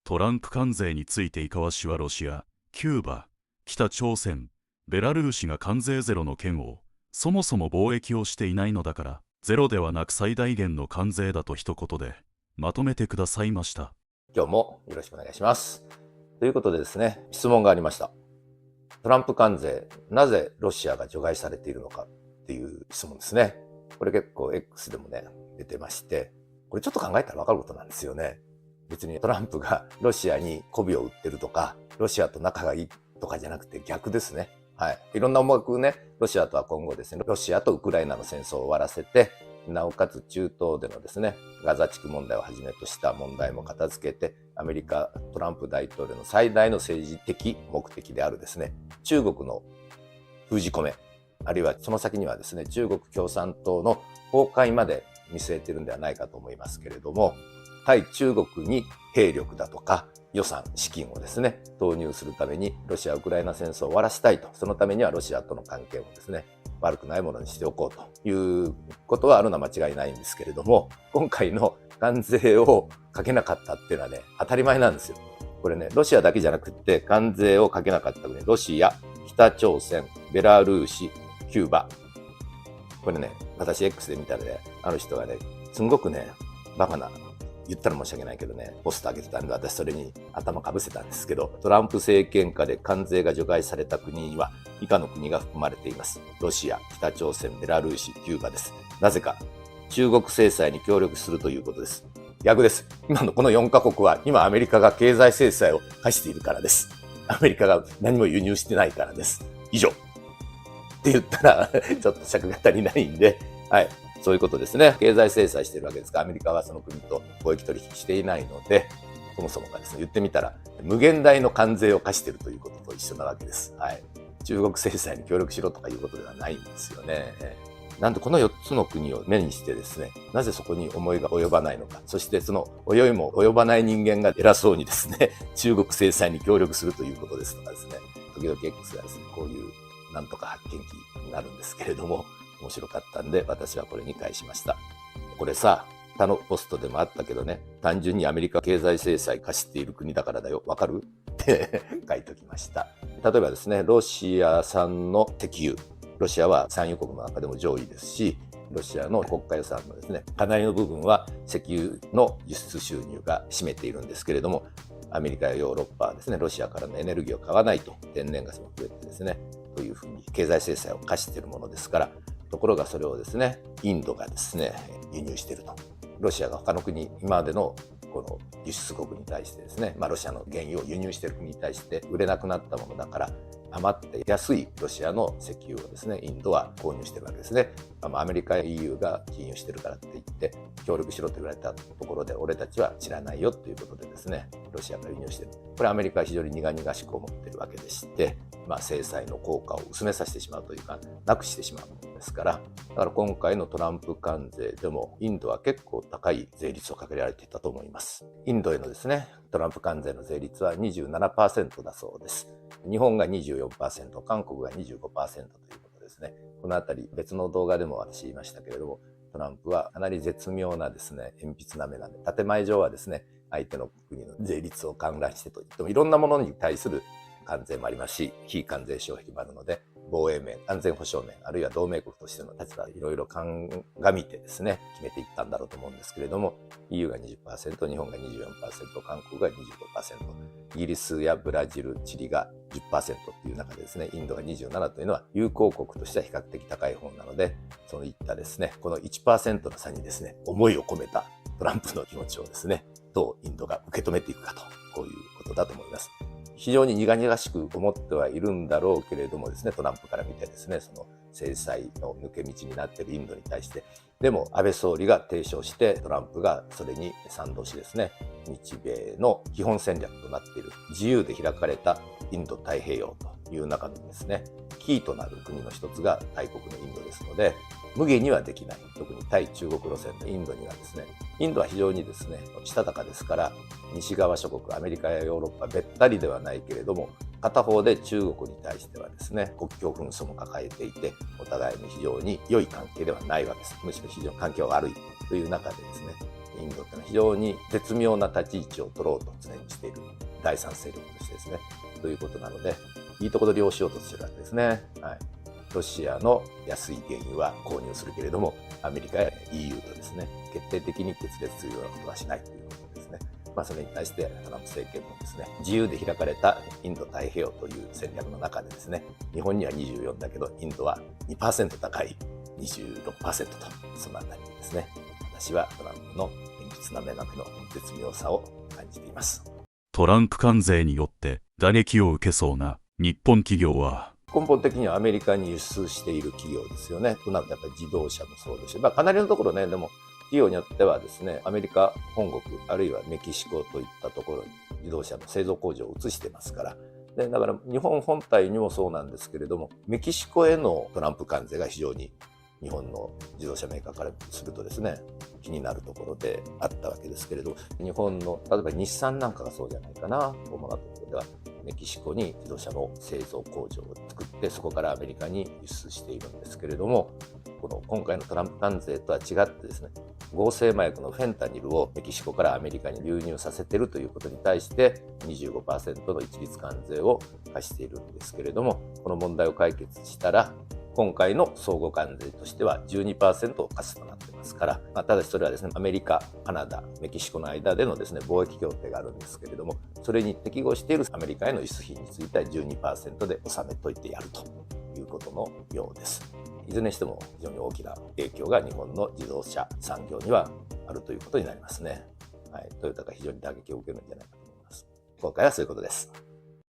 トランプ関税についてイカワ氏はロシア、キューバ、北朝鮮、ベラルーシが関税ゼロの件をそもそも貿易をしていないのだからゼロではなく最大限の関税だと一言でまとめてくださいました。今日もよろしくお願いします。ということでですね、質問がありました。トランプ関税、なぜロシアが除外されているのかっていう質問ですね。これ結構 X でもね、出てまして、これちょっと考えたらわかることなんですよね。別にトランプがロシアに媚びを売ってるとか、ロシアと仲がいいとかじゃなくて逆ですね。はい。いろんな思惑ね、ロシアとは今後ですね、ロシアとウクライナの戦争を終わらせて、なおかつ中東でのですね、ガザ地区問題をはじめとした問題も片付けて、アメリカトランプ大統領の最大の政治的目的であるですね、中国の封じ込め、あるいはその先にはですね、中国共産党の崩壊まで見据えているんではないかと思いますけれども、対中国に兵力だとか予算、資金をですね、投入するためにロシア・ウクライナ戦争を終わらせたいと、そのためにはロシアとの関係をですね、悪くないものにしておこうということはあるのは間違いないんですけれども、今回の関税をかけなかったっていうのはね、当たり前なんですよ。これね、ロシアだけじゃなくって関税をかけなかった国、ロシア、北朝鮮、ベラルーシ、キューバ。これね、私 X で見たらね、あの人がね、すんごくね、バカな、言ったら申し訳ないけどね、ポスト上げてたんで、私それに頭かぶせたんですけど、トランプ政権下で関税が除外された国には、以下の国が含まれています。ロシア、北朝鮮、ベラルーシ、キューバです。なぜか、中国制裁に協力するということです。逆です。今のこの4カ国は、今アメリカが経済制裁を課しているからです。アメリカが何も輸入してないからです。以上。って言ったら、ちょっと尺が足りないんで、はい。そういうことですね。経済制裁しているわけですが、アメリカはその国と貿易取引していないので、そもそもがですね、言ってみたら、無限大の関税を課しているということと一緒なわけです。はい。中国制裁に協力しろとかいうことではないんですよね。なんでこの4つの国を目にしてですね、なぜそこに思いが及ばないのか、そしてその泳いも及ばない人間が偉そうにですね、中国制裁に協力するということですとかですね、時々 X がですね、こういうなんとか発見機になるんですけれども、面白かったんで私はこれに返しました。これさ、他のポストでもあったけどね、単純にアメリカ経済制裁課している国だからだよ、わかるって書いておきました。例えばですね、ロシア産の石油、ロシアは産油国の中でも上位ですし、ロシアの国家予算のですね、かなりの部分は石油の輸出収入が占めているんですけれども、アメリカやヨーロッパはですね、ロシアからのエネルギーを買わないと、天然ガスも増えてですね、というふうに経済制裁を課しているものですから、ところがそれをですね、インドがですね、輸入していると。ロシアが他の国、今までのこの輸出国に対してですね、ロシアの原油を輸入している国に対して売れなくなったものだから、余って安いロシアの石油をですね、インドは購入しているわけですね。アメリカや EU が禁輸してるからって言って協力しろと言われたところで、俺たちは知らないよということでですね、ロシアが輸入している。これアメリカは非常に苦々しく思っているわけでして、制裁の効果を薄めさせてしまうというか、なくしてしまうものですから、だから今回のトランプ関税でもインドは結構高い税率をかけられていたと思います。インドへのですね、トランプ関税の税率は 27% だそうです。日本が 24%、韓国が 25% ということですね。このあたり別の動画でも私言いましたけれども、トランプはかなり絶妙なですね、鉛筆なめなんで、建前上はですね、相手の国の税率を観覧してといっても、いろんなものに対する関税もありますし、非関税障壁もあるので、防衛面、安全保障面、あるいは同盟国としての立場、いろいろ鑑みてですね、決めていったんだろうと思うんですけれども、EU が 20%、日本が 24%、韓国が 25%、イギリスやブラジル、チリが 10% っていう中でですね、インドが 27% というのは友好国としては比較的高い方なので、そういったですね、この 1% の差にですね、思いを込めたトランプの気持ちをですね、どうインドが受け止めていくかと、こういうことだと思います。非常に苦々しく思ってはいるんだろうけれどもですね、トランプから見てですね、その制裁の抜け道になっているインドに対して、でも安倍総理が提唱してトランプがそれに賛同しですね、日米の基本戦略となっている自由で開かれたインド太平洋という中のですね、キーとなる国の一つが大国のインドですので、無限にはできない。特に対中国路線のインドにはですね、インドは非常にですね、したたかですから、西側諸国、アメリカやヨーロッパべったりではないけれども、片方で中国に対してはですね、国境紛争も抱えていて、お互いに非常に良い関係ではないわけです。むしろ非常に関係は悪いという中でですね、インドってのは非常に絶妙な立ち位置を取ろうと常にしている第三勢力としてですね、ということなので、いいところで利用しようとしてるわけですね。はい。ロシアの安い原油は購入するけれども、アメリカや EU とですね、決定的に決裂するようなことはしないということですね。それに対してトランプ政権もですね、自由で開かれたインド太平洋という戦略の中でですね、日本には24だけど、インドは 2% 高い 26% と、そのあたりですね、私はトランプの堅実な目の絶妙さを感じています。トランプ関税によって打撃を受けそうな日本企業は、根本的にはアメリカに輸出している企業ですよね。となるとやっぱり自動車もそうですし、かなりのところね、でも企業によってはですね、アメリカ本国あるいはメキシコといったところに自動車の製造工場を移してますから、でだから日本本体にもそうなんですけれども、メキシコへのトランプ関税が非常に日本の自動車メーカーからするとですね、気になるところであったわけですけれど、日本の例えば日産なんかがそうじゃないかな、主なところではメキシコに自動車の製造工場を作ってそこからアメリカに輸出しているんですけれども、この今回のトランプ関税とは違ってですね、合成麻薬のフェンタニルをメキシコからアメリカに流入させているということに対して 25% の一律関税を課しているんですけれども、この問題を解決したら今回の相互関税としては 12% を課すとなってますから、ただしそれはですね、アメリカ、カナダ、メキシコの間でのですね、貿易協定があるんですけれども、それに適合しているアメリカへの輸出品については 12% で収めといてやるということのようです。いずれにしても非常に大きな影響が日本の自動車産業にはあるということになりますね。はい、トヨタが非常に打撃を受けるんじゃないかと思います。今回はそういうことです。